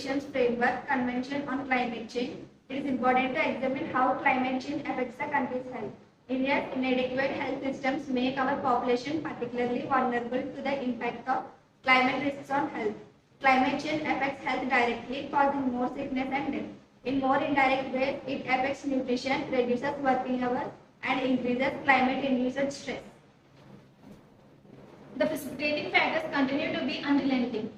Nations Framework Convention on Climate Change, it is important to examine how climate change affects the country's health. India's inadequate health systems make our population particularly vulnerable to the impact of climate risks on health. Climate change affects health directly, causing more sickness and death. In more indirect ways, it affects nutrition, reduces working hours, and increases climate-induced stress. The precipitating factors continue to be unrelenting.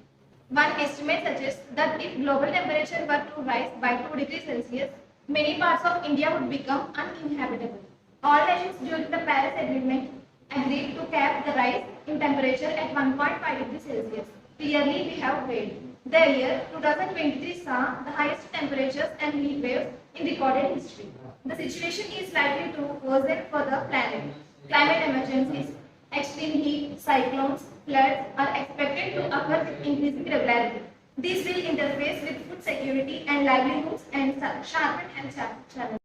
One estimate suggests that if global temperature were to rise by 2 degrees Celsius, many parts of India would become uninhabitable. All nations during the Paris Agreement agreed to cap the rise in temperature at 1.5 degrees Celsius. Clearly, we have failed. The year 2023 saw the highest temperatures and heat waves in recorded history. The situation is likely to worsen for the planet. Climate emergencies, extreme heat, cyclones, floods are expected to occur with increasing regularity. These will interface with food security and livelihoods and sharpen health challenges.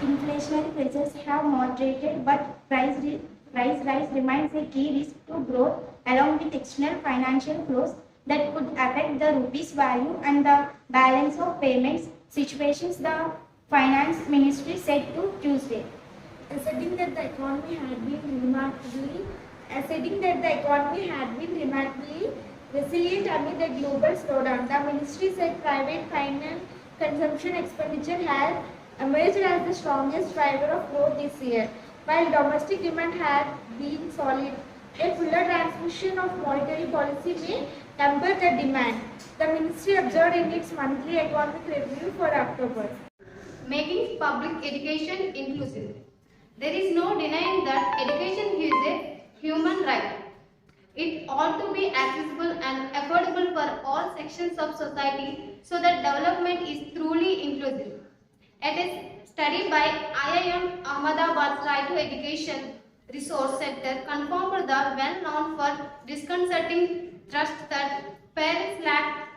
Inflationary pressures have moderated, but price rise remains a key risk to growth, along with external financial flows that could affect the rupee's value and the balance of payments situations, the Finance Ministry said to Tuesday. Asserting that the economy had been remarkably resilient amid the global slowdown. The ministry said private finance consumption expenditure has emerged as the strongest driver of growth this year, while domestic demand had been solid. A fuller transmission of monetary policy may temper the demand, the ministry observed in its monthly economic review for October. Making public education inclusive. There is no denying that education is a human right. It ought to be accessible and affordable for all sections of society so that development is truly inclusive. A study by IIM Ahmedabad's Right to Education Resource Center confirmed the well-known for disconcerting trust that parents lack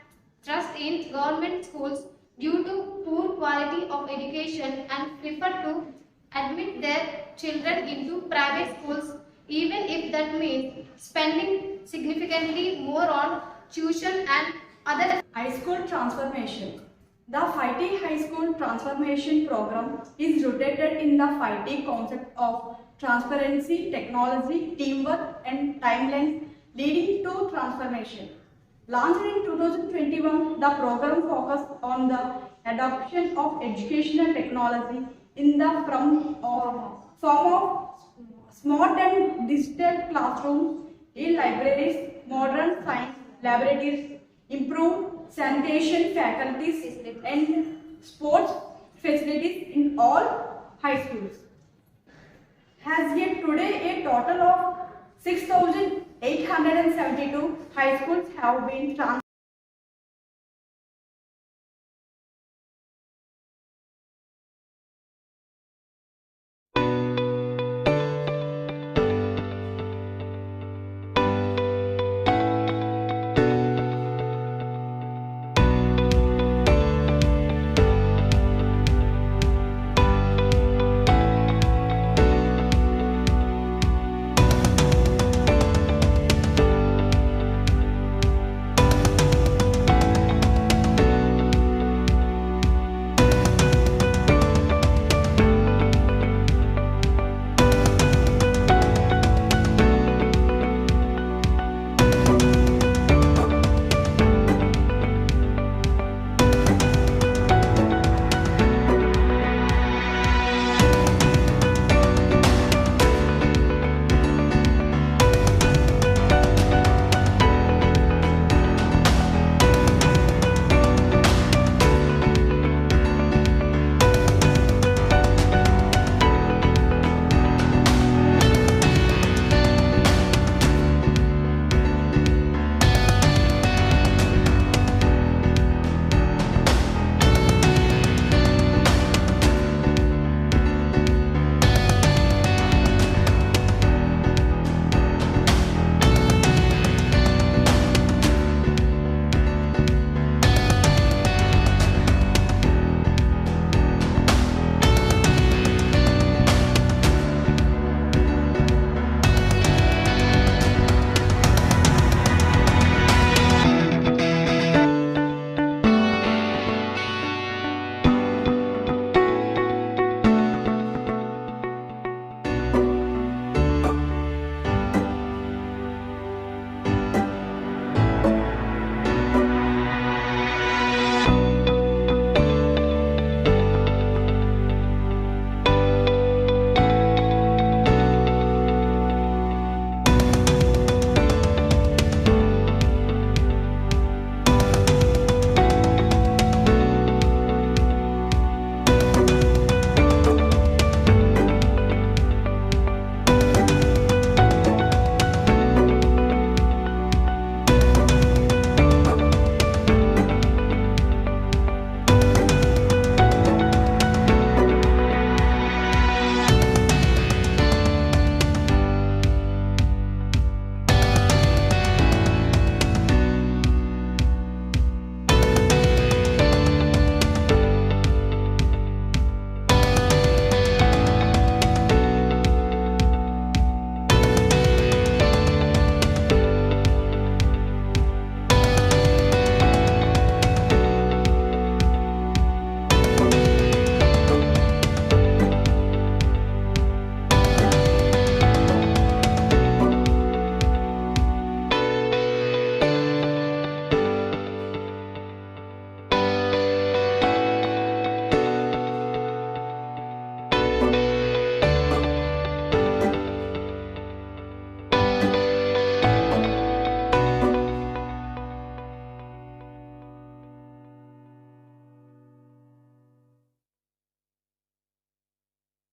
trust in government schools due to poor quality of education and prefer to admit their children into private schools, even if that means spending significantly more on tuition and other. High School Transformation. The FITE High School Transformation Program is rooted in the FITE concept of transparency, technology, teamwork and timelines leading to transformation. Launched in 2021, the program focused on the adoption of educational technology in the form of smart and digital classrooms, e-libraries, modern science laboratories, improved sanitation faculties and sports facilities in all high schools. As yet today, a total of 6,872 high schools have been transformed